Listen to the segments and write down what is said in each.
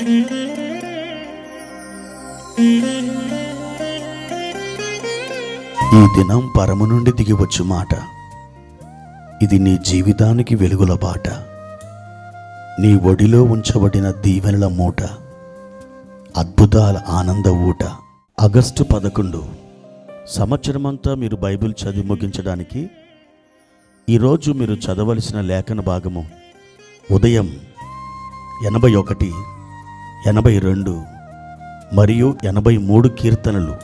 ఈ దినం పరము నుండి దిగివచ్చు మాట. ఇది నీ జీవితానికి వెలుగుల బాట. నీ ఒడిలో ఉంచబడిన దీవెనల మూట, అద్భుతాల ఆనంద ఊట. ఆగస్టు 11. సంవత్సరమంతా మీరు బైబిల్ చదివి ముగించడానికి ఈరోజు మీరు చదవలసిన లేఖన భాగము ఉదయం 81, 82 మరియు 83 కీర్తనలు,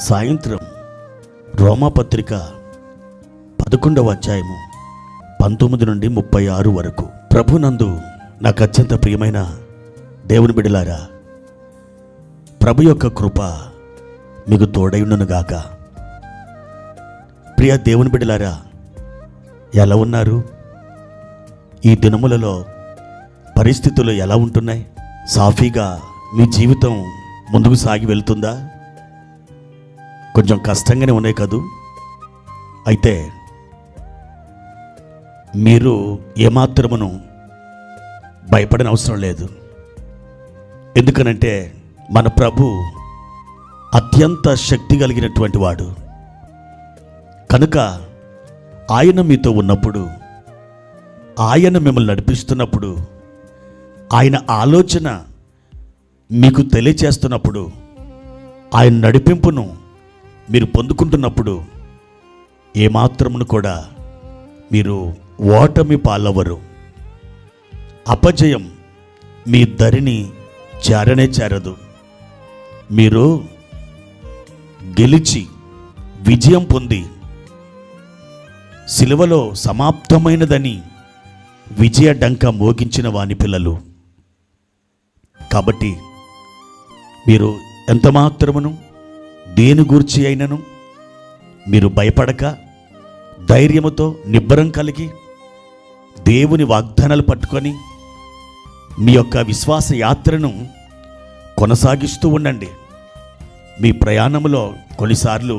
సాయంత్రం రోమాపత్రిక 11వ అధ్యాయము 19 నుండి 36 వరకు. ప్రభునందు నాకు అత్యంత ప్రియమైన దేవుని బిడ్డలారా, ప్రభు యొక్క కృప మీకు తోడైయుండునుగాక. ప్రియ దేవుని బిడ్డలారా, ఎలా ఉన్నారు? ఈ దినములలో పరిస్థితులు ఎలా ఉంటున్నాయి? సాఫీగా మీ జీవితం ముందుకు సాగి వెళ్తుందా? కొంచెం కష్టంగానే ఉన్నాయి కదూ. అయితే మీరు ఏమాత్రమును భయపడని అవసరం లేదు. ఎందుకనంటే మన ప్రభు అత్యంత శక్తి కలిగినటువంటి వాడు కనుక ఆయన మీతో ఉన్నప్పుడు, ఆయన మిమ్మల్ని నడిపిస్తున్నప్పుడు, ఆయన ఆలోచన మీకు తెలియచేస్తున్నప్పుడు, ఆయన నడిపింపును మీరు పొందుకుంటున్నప్పుడు ఏమాత్రమును కూడా మీరు ఓటమి పాలవరు. అపజయం మీ దరిని చేరనే చేరదు. మీరు గెలిచి విజయం పొంది సిలువలో సమాప్తమైనదని విజయ డంక మోగించిన వాని పిల్లలు. కాబట్టి మీరు ఎంతమాత్రమును దేని గూర్చి అయినను మీరు భయపడక ధైర్యముతో నిబ్బరం కలిగి దేవుని వాగ్దానాలు పట్టుకొని మీ యొక్క విశ్వాస యాత్రను కొనసాగిస్తూ ఉండండి. మీ ప్రయాణంలో కొన్నిసార్లు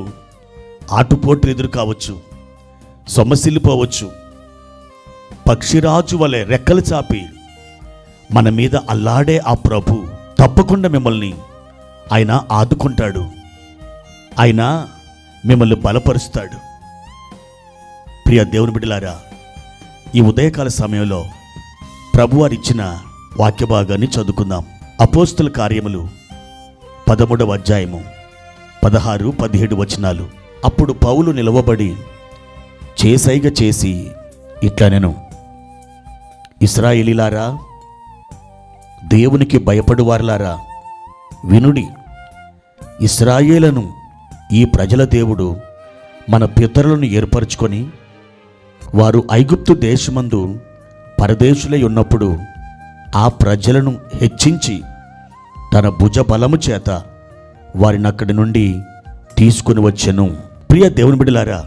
ఆటుపోట్లు ఎదురు కావచ్చు, సొమ్మసిల్లిపోవచ్చు. పక్షిరాజు వలె రెక్కలు చాపి మన మీద అల్లాడే ఆ ప్రభు తప్పకుండా మిమ్మల్ని ఆయన ఆదుకుంటాడు. ఆయన మిమ్మల్ని బలపరుస్తాడు. ప్రియ దేవుని బిడ్డలారా, ఈ ఉదయకాల సమయంలో ప్రభువారిచ్చిన వాక్య భాగాన్ని చదువుకుందాం. అపోస్తుల కార్యములు 13వ అధ్యాయము 16, 17 వచనాలు. అప్పుడు పౌలు నిలవబడి చేసైగ చేసి ఇట్లనెను, ఇశ్రాయేలీలారా, దేవునికి భయపడువారులారా, వినుడి. ఇశ్రాయేలును ఈ ప్రజల దేవుడు మన పితరులను ఏర్పరచుకొని వారు ఐగుప్తు దేశమందు పరదేశులై ఉన్నప్పుడు ఆ ప్రజలను హెచ్చించి తన భుజ బలము చేత వారిని అక్కడి నుండి తీసుకుని వచ్చెను. ప్రియ దేవుని బిడ్డలారా,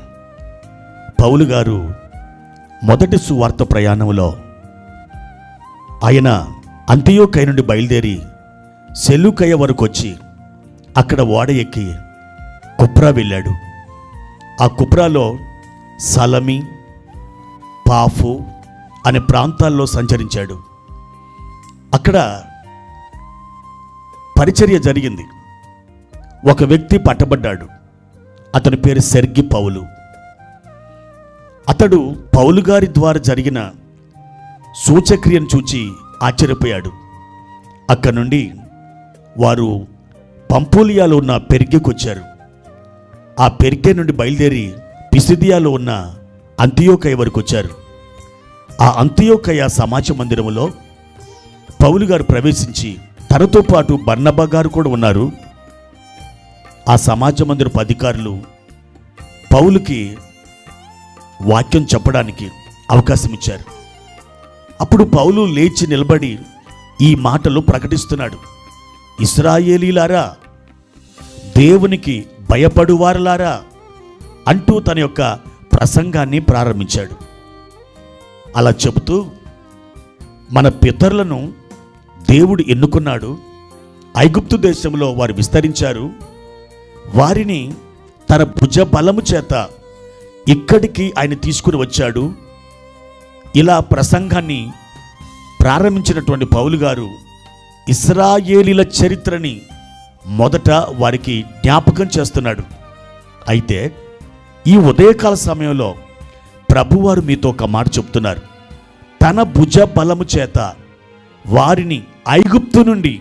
పౌలు గారు మొదటి సువార్త ప్రయాణంలో ఆయన అంతియోకయ నుండి బయలుదేరి సెలూకయ వరకు వచ్చి అక్కడ ఓడ ఎక్కి కుప్రా వెళ్ళాడు. ఆ కుప్రాలో సలమి, పాఫు అనే ప్రాంతాల్లో సంచరించాడు. అక్కడ పరిచర్య జరిగింది. ఒక వ్యక్తి పట్టబడ్డాడు. అతని పేరు సెర్గి పౌలు. అతడు పౌలు గారి ద్వారా జరిగిన సూచక్రియను చూచి ఆశ్చర్యపోయాడు. అక్కడి నుండి వారు పంపూలియాలో ఉన్న పెర్గెకు వచ్చారు. ఆ పెర్గే నుండి బయలుదేరి పిసిదియాలో ఉన్న అంతియోకయ వరకు వచ్చారు. ఆ అంతియోకయ సమాజ మందిరములో పౌలు గారు ప్రవేశించి, తనతో పాటు బర్నబా గారు కూడా ఉన్నారు. ఆ సమాజ మందిరపు అధికారులు పౌలుకి వాక్యం చెప్పడానికి అవకాశం ఇచ్చారు. అప్పుడు పౌలు లేచి నిలబడి ఈ మాటలు ప్రకటిస్తున్నాడు. ఇశ్రాయేలీలారా, దేవునికి భయపడువారులారా అంటూ తన యొక్క ప్రసంగాన్ని ప్రారంభించాడు. అలా చెబుతూ మన పితరులను దేవుడు ఎన్నుకున్నాడు. ఐగుప్తు దేశంలో వారు విస్తరించారు. వారిని తన భుజ బలము చేత ఇక్కడికి ఆయన తీసుకుని వచ్చాడు. ఇలా ప్రసంగాన్ని ప్రారంభించినటువంటి పౌలు గారు ఇశ్రాయేలీల చరిత్రని మొదట వారికి జ్ఞాపకం చేస్తున్నాడు. అయితే ఈ ఉదయకాల సమయంలో ప్రభువారు మీతో ఒక మాట చెప్తున్నారు. తన భుజ బలము చేత వారిని ఐగుప్తు నుండి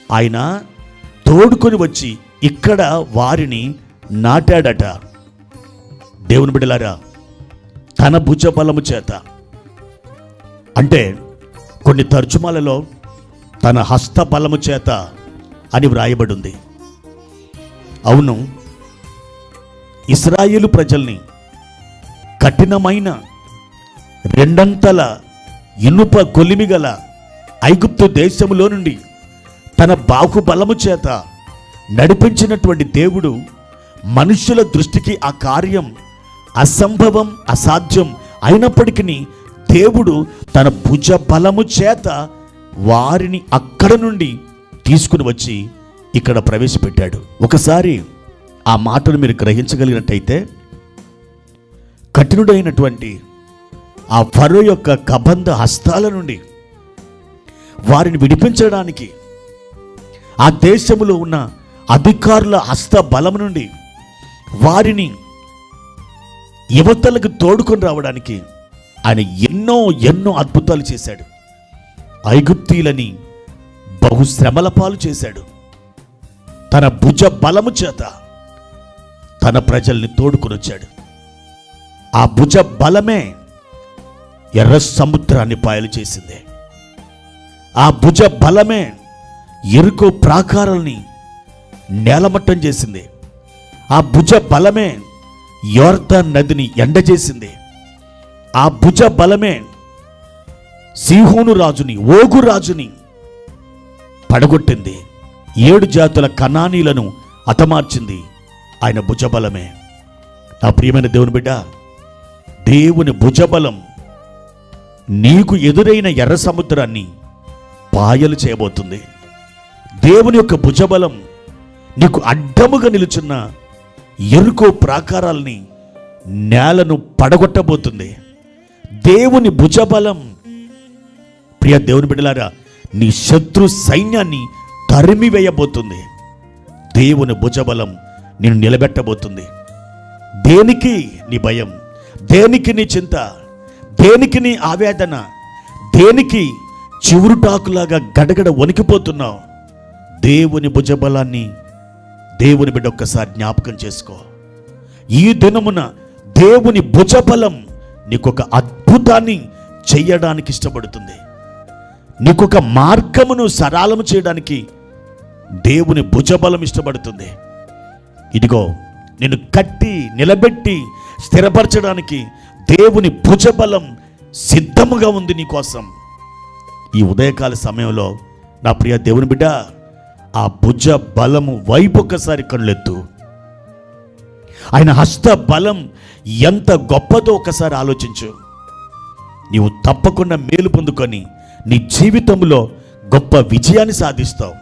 ఆయన తోడుకొని వచ్చి ఇక్కడ వారిని నాటాడట. దేవుని బిడ్డలారా, తన భుజ బలము చేత అంటే కొన్ని తర్జుమాలలో తన హస్త బలము చేత అని వ్రాయబడి ఉంది. అవును, ఇశ్రాయేలు ప్రజల్ని కఠినమైన రెండంతల ఇనుప కొలిమి గల ఐగుప్తు దేశములో నుండి తన బాహుబలము చేత నడిపించినటువంటి దేవుడు మనుష్యుల దృష్టికి ఆ కార్యం అసంభవం, అసాధ్యం అయినప్పటికీ దేవుడు తన భుజ బలము చేత వారిని అక్కడ నుండి తీసుకుని వచ్చి ఇక్కడ ప్రవేశపెట్టాడు. ఒకసారి ఆ మాటను మీరు గ్రహించగలిగినట్టయితే కఠినుడైనటువంటి ఆ ఫరో యొక్క కబంధ హస్తాల నుండి వారిని విడిపించడానికి, ఆ దేశములో ఉన్న అధికారుల హస్త బలం నుండి వారిని యువతలకు తోడుకొని రావడానికి ఆయన ఎన్నో ఎన్నో అద్భుతాలు చేశాడు. ఐగుప్తీయులని బహుశ్రమల పాలు చేశాడు. తన భుజ బలము చేత తన ప్రజల్ని తోడుకొని వచ్చాడు. ఆ భుజ బలమే ఎర్ర సముద్రాన్ని పాయలు చేసింది. ఆ భుజ బలమే ఎరుకో ప్రాకారాల్ని నేలమట్టం చేసింది. ఆ భుజ బలమే యోర్దాను నదిని ఎండజేసింది. ఆ భుజ బలమే సీహోను రాజుని, ఓగు రాజుని పడగొట్టింది. 7 జాతుల కనానీలను హతమార్చింది ఆయన భుజబలమే. నా ప్రియమైన దేవుని బిడ్డ, దేవుని భుజబలం నీకు ఎదురైన ఎర్ర సముద్రాన్ని పాయలు చేయబోతుంది. దేవుని యొక్క భుజబలం నీకు అడ్డముగా నిలుచున్న ఎరుకో ప్రాకారాల్ని, నేలను పడగొట్టబోతుంది. దేవుని భుజబలం, ప్రియ దేవుని బిడ్డలారా, నీ శత్రు సైన్యాన్ని తరిమి వేయబోతుంది. దేవుని భుజబలం నిన్ను నిలబెట్టబోతుంది. దేనికి నీ భయం? దేనికి నీ చింత? దేనికి నీ ఆవేదన? దేనికి చివురుటాకులాగా గడగడ వణికిపోతున్నావు? దేవుని భుజబలాన్ని దేవుని బిడ్డ ఒక్కసారి జ్ఞాపకం చేసుకో. ఈ దినమున దేవుని భుజబలం నీకొక అద్భుతాన్ని చెయ్యడానికి ఇష్టపడుతుంది. నీకొక మార్గమును సరళము చేయడానికి దేవుని భుజబలం ఇష్టపడుతుంది. ఇదిగో నిన్ను కట్టి నిలబెట్టి స్థిరపరచడానికి దేవుని భుజబలం సిద్ధముగా ఉంది నీ కోసం. ఈ ఉదయకాల సమయంలో నా ప్రియ దేవుని బిడ్డ, ఆ భుజ బలము వైపు ఒక్కసారి కళ్ళెత్తు. ఆయన హస్త బలం ఎంత గొప్పదో ఒకసారి ఆలోచించు. నీవు తప్పకుండా మేలు పొందుకొని నీ జీవితంలో గొప్ప విజయాన్ని సాధిస్తావు.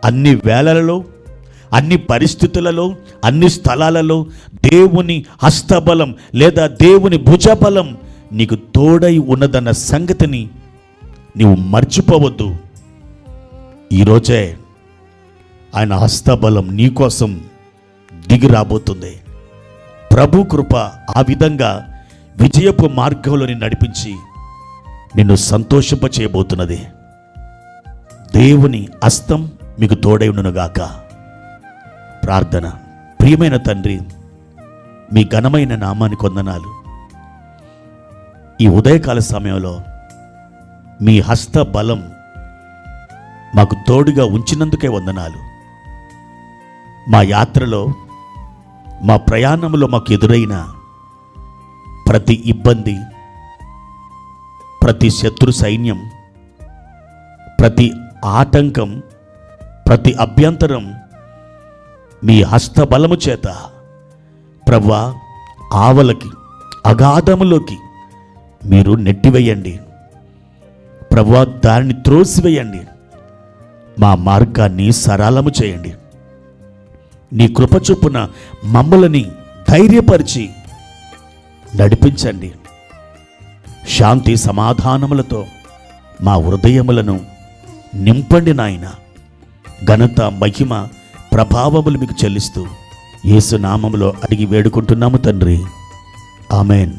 అన్ని వేళలలో, అన్ని పరిస్థితులలో, అన్ని స్థలాలలో దేవుని హస్తబలం లేదా దేవుని భుజబలం నీకు తోడై ఉన్నదన్న సంగతిని నీవు మర్చిపోవద్దు. ఈరోజే ఆయన హస్తబలం నీకోసం దిగి రాబోతుంది. ప్రభు కృప ఆ విధంగా విజయపు మార్గంలోని నడిపించి నిన్ను సంతోషింప చేయబోతున్నది. దేవుని హస్తం మీకు తోడై ఉండునుగాక. ప్రార్థన. ప్రియమైన తండ్రి, మీ ఘనమైన నామానికి వందనాలు. ఈ ఉదయకాల సమయంలో మీ హస్త బలం మాకు తోడుగా ఉంచినందుకే వందనాలు. మా యాత్రలో, మా ప్రయాణంలో మాకు ఎదురైన ప్రతి ఇబ్బంది, ప్రతి శత్రు సైన్యం, ప్రతి ఆటంకం, ప్రతి అభ్యంతరం మీ హస్తబలము చేత ప్రభువా ఆవలకి, అగాధములోకి మీరు నెట్టివేయండి. ప్రభువా దానిని త్రోసివేయండి. మా మార్గాన్ని సరళము చేయండి. నీ కృప చొప్పున మమ్మల్ని ధైర్యపరిచి నడిపించండి. శాంతి సమాధానములతో మా హృదయములను నింపండి నాయన. ఘనత, మహిమ, ప్రభావములు మీకు చెల్లిస్తూ యేసు నామములో అడిగి వేడుకుంటున్నాము తండ్రి. ఆమెన్.